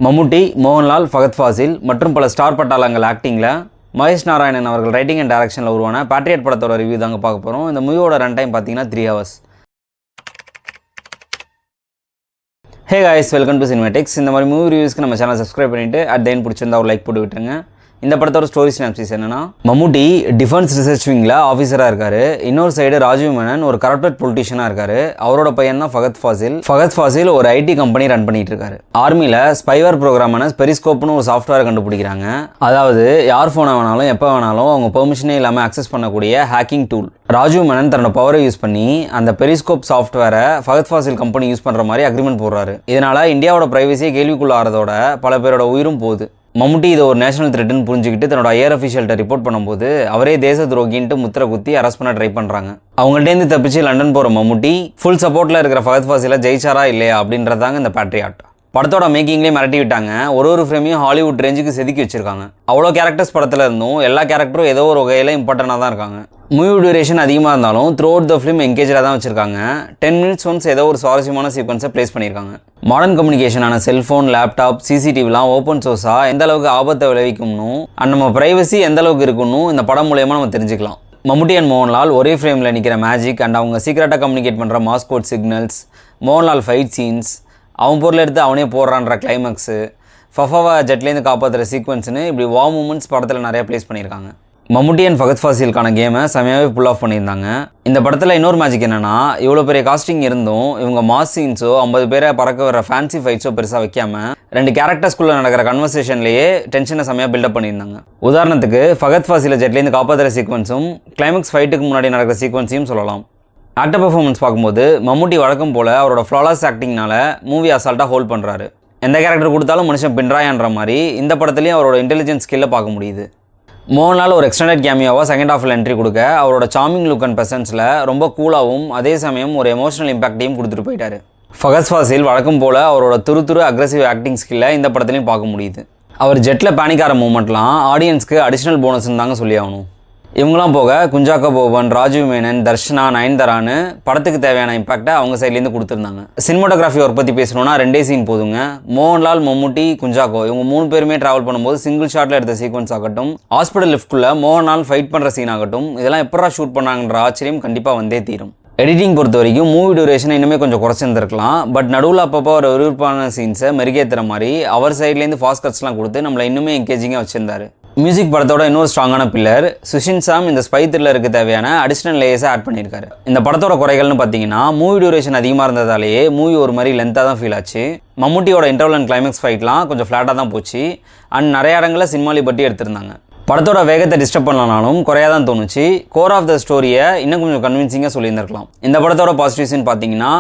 மம்முட்டி, மோகன்லால், ஃபகத் ஃபாசில் மற்றும் பல ஸ்டார் பட்டாளங்கள் ஆக்டிங்கில் மகேஷ் நாராயணன் அவர்கள் ரைட்டிங் அண்ட் டைரக்ஷனில் உருவான பேட்ரியட் படத்தோட ரிவ்யூ தாங்க பார்க்க போகிறோம். இந்த மூவியோட ரன் டைம் பார்த்தீங்கன்னா 3 hours. Hey guys, welcome to cinematics. இந்த மாதிரி மூவி ரிவ்யூஸ்க்கு நம்ம சேனல் சப்ஸ்கிரைப் பண்ணிவிட்டு அட் தென் பிடிச்சிருந்தா ஒரு லைக் போட்டு விட்டுருங்க. இந்த படத்தோட ஸ்டோரி சினாப்சிஸ் என்னன்னா, மம்முட்டி டிஃபென்ஸ் ரிசர்ச் விங்கில் ஆஃபீஸராக இருக்காரு. இன்னொரு சைடு ராஜீவ் மேனன் ஒரு கரப்டட் பொலிட்டிஷியனாக இருக்காரு. அவரோட பையன் தான் ஃபகத் ஃபாசில் ஒரு ஐடி கம்பெனி ரன் பண்ணிட்டு இருக்காரு. ஆர்மியில் ஸ்பைவேர் ப்ரோக்ராமான பெரிஸ்கோப்னு ஒரு சாஃப்ட்வேர் கண்டுபிடிக்கிறாங்க. அதாவது யார் ஃபோனை வேணாலும் எப்போ வேணாலும் அவங்க பெர்மிஷனே இல்லாமல் ஆக்சஸ் பண்ணக்கூடிய ஹேக்கிங் டூல். ராஜீவ் மேனன் தன்னோட பவரை யூஸ் பண்ணி அந்த பெரிஸ்கோப் சாஃப்ட்வேரை ஃபகத் ஃபாசில் கம்பெனி யூஸ் பண்ணுற மாதிரி அக்ரிமெண்ட் போடுறாரு. இதனால இந்தியாவோட பிரைவசியை கேள்விக்குள்ள ஆறதோட பல பேரோட உயிரும் போகுது. மம்முட்டி இதை ஒரு நேஷனல் த்ரெட்னு புரிஞ்சுக்கிட்டு தன்னோட ஏர் அஃபிஷியல்கிட்ட ரிப்போர்ட் பண்ணும்போது அவரே தேச துரோகின்ட்டு முத்திரை குத்தி அரெஸ்ட் பண்ண ட்ரை பண்ணுறாங்க. அவங்கள்டேருந்து தப்பிச்சு லண்டன் போகிற மம்முட்டி ஃபுல் சப்போர்ட்டில் இருக்கிற ஃபகத் ஃபாசிலை ஜெயிச்சாரா இல்லையா அப்படின்றதாங்க இந்த பேட்ரியாட். படத்தோட மேக்கிங்லேயே மிரட்டி விட்டாங்க. ஒரு ஃப்ரேமையும் ஹாலிவுட் ரேஞ்சுக்கு செதுக்கி வச்சிருக்காங்க. அவ்வளோ கேரக்டர்ஸ் படத்தில் இருந்தும் எல்லா கேரக்டரும் ஏதோ ஒரு வகையில் இம்பார்ட்டண்டாக தான் இருக்காங்க. மூவி டியூரேஷன் அதிகமாக இருந்தாலும் த்ரூ அவுட் த ஃபிலிம் என்கேஜாக தான் வச்சிருக்காங்க. 10 minutes ஒன்ஸ் ஏதோ ஒரு சுவாரஸ்யமான சீக்வன்ஸை ப்ளேஸ் பண்ணியிருக்காங்க. மாடர்ன் கம்யூனிகேஷனான செல்ஃபோன், லேப்டாப், சிசிடிவிலாம் ஓப்பன் சோர்ஸாக எந்த அளவுக்கு ஆபத்தை விளைவிக்கும்னு அண்ட் நம்ம ப்ரைவசி எந்த அளவுக்கு இருக்குன்னு இந்த படம் மூலயமா நம்ம தெரிஞ்சுக்கலாம். மம்முட்டி அண்ட் மோகன்லால் ஒரே ஃப்ரேமில் நிற்கிற மேஜிக் அண்ட் அவங்க சீக்கிரட்டாக கம்யூனிகேட் பண்ணுற மாஸ்கோட் சிக்னல்ஸ், மோகன்லால் ஃபைட் சீன்ஸ், அவன் பொருள் எடுத்து அவனே போடுறான்ற கிளைமேக்ஸு, ஃபஃபாவை ஜெட்லேருந்து காப்பாற்றுற சீக்வன்ஸ்னு இப்படி மூமெண்ட்ஸ் படத்தில் நிறையா ப்ளேஸ் பண்ணியிருக்காங்க. மம்முட்டி அண்ட் ஃபகத் ஃபாசிலுக்கான கேமை செமையாகவே புல் ஆஃப் பண்ணியிருந்தாங்க. இந்த படத்தில் இன்னொரு மேஜிக் என்னென்னா, இவ்வளோ பெரிய காஸ்டிங் இருந்தும் இவங்க மாஸ் சீன்ஸோ 50 பேரை பறக்க வர ஃபேன்சி ஃபைட்ஸோ பெருசாக வைக்காமல் 2 கேரக்டர்ஸ்குள்ளே நடக்கிற கன்வர்சேஷன்லேயே டென்ஷனை செமையாக பில்டப் பண்ணியிருந்தாங்க. உதாரணத்துக்கு ஃபகத் ஃபாசிலை ஜெட்லேருந்து காப்பாற்றுற சீக்வன்ஸும் கிளைமேக்ஸ் ஃபைட்டுக்கு முன்னாடி நடக்கிற சீக்வன்ஸையும் சொல்லலாம். ஆக்டர் பெர்ஃபார்மன்ஸ் பார்க்கும்போது மம்முட்டி வழக்கம் போல் அவரோட ஃப்ளாலஸ் ஆக்டிங்னால மூவி அசால்ட்டாக ஹோல்ட் பண்ணுறாரு. எந்த கேரக்டர் கொடுத்தாலும் மனுஷன் பின்றாயன்ற மாதிரி இந்த படத்துலையும் அவரோட இன்டெலிஜென்ஸ் ஸ்கில்லை பார்க்க முடியுது. மோகன்லால் ஒரு எக்ஸ்டெண்டட் கேமியோவாக செகண்ட் ஹாஃபில் என்ட்ரி கொடுக்க அவரோட சார்மிங் லுக் அண்ட் ப்ரெசன்ஸில் ரொம்ப கூலாகவும் அதே சமயம் ஒரு எமோஷனல் இம்பாக்டையும் கொடுத்துட்டு போயிட்டாரு. ஃபகத் ஃபாசில் வழக்கம் போல் அவரோட துரு அக்ரெசிவ் ஆக்டிங் ஸ்கில்லை இந்த படத்துலையும் பார்க்க முடியுது. அவர் ஜெட்டில் பேனிக்கார மூமெண்ட்லாம் ஆடியன்ஸ்க்கு அடிஷ்னல் போனஸ்ன்னு தாங்க சொல்லி ஆகணும். இவங்களாம் போக குஞ்சாக்கோ போபன், ராஜீவ் மேனன், தர்ஷனா, நயன்தாரான்னு படத்துக்கு தேவையான இம்பாக்டை அவங்க சைட்லேருந்து கொடுத்துருந்தாங்க. சினிமோட்டோகிராஃபி ஒர்க் பற்றி பேசணுன்னா 2 சீன் போதுங்க. மோகன்லால், மம்முட்டி, குஞ்சாக்கோ இவங்க 3 பேருமே ட்ராவல் பண்ணும்போது சிங்கிள் ஷாட்டில் எடுத்த சீக்வன்ஸ் ஆகட்டும், ஹாஸ்பிட்டல் லிஃப்ட்குள்ளே மோகன்லால் ஃபைட் பண்ணுற சீன் ஆகட்டும், இதெல்லாம் எப்படா ஷூட் பண்ணாங்கன்ற ஆச்சரியம் கண்டிப்பாக வந்தே தீரும். எடிட்டிங் பொறுத்த வரைக்கும் மூவி டியூரேஷனை இன்னுமே கொஞ்சம் குறைச்சிருந்துருக்கலாம். பட் நடுவில் அப்பப்போ ஒரு விருப்பான சீன்ஸை மெருகேற்றுற மாதிரி அவர் சைட்லேருந்து ஃபாஸ்ட் கட்ஸ்லாம் கொடுத்து நம்மளை இன்னுமே என்கேஜிங்காக வச்சிருந்தாரு. மியூசிக் படத்தோட இன்னொரு ஸ்ட்ராங்கான பில்லர் சுஷின் சாம் இந்த ஸ்பை த்ரில்லருக்கு தேவையான அடிஷ்னல் லேயர்ஸை ஆட் பண்ணியிருக்காரு. இந்த படத்தோட குறைகள்னு பார்த்தீங்கன்னா, மூவி டியூரேஷன் அதிகமாக இருந்ததாலேயே மூவி ஒரு மாதிரி லென்த்தாக தான் ஃபீல் ஆச்சு. மம்முட்டியோட இன்டர்வல் அண்ட் கிளைமேக்ஸ் ஃபைட்லாம் கொஞ்சம் ஃப்ளாட்டாக தான் போச்சு. அண்ட் நிறைய இடங்களில் சினிமாலி பட்டி எடுத்திருந்தாங்க. படத்தோட வேகத்தை டிஸ்டர்ப் பண்ணலனாலும் குறையாக தான் தோணுச்சு. கோர் ஆஃப் த ஸ்டோரியை இன்னும் கொஞ்சம் கன்வின்சிங்காக சொல்லியிருந்திருக்கலாம். இந்த படத்தோட பாசிட்டிவ்ஸ்ன்னு பார்த்தீங்கன்னா,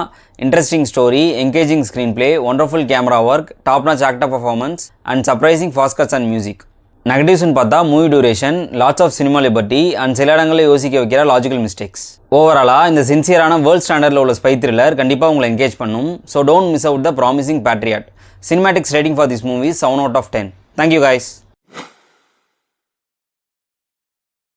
interesting story, engaging screenplay, wonderful camera work, top notch actor performance and surprising fast cuts and music. நெகட்டிவ்ஸ்னு பார்த்தா movie duration, lots of cinema liberty and சில இடங்களில் யோசிக்க வைக்கிற லாஜிக்கல் மிஸ்டேக்ஸ். ஓவராலாக இந்த சின்சியரான வேர்ல்ட் ஸ்டாண்டர்டில் உள்ள ஸ்பை த்ரில்லர் கண்டிப்பாக உங்களை என்கேஜ் பண்ணும். So don't miss out the promising patriot. Cinematics rating for this movie 7 out of 10. Thank you guys.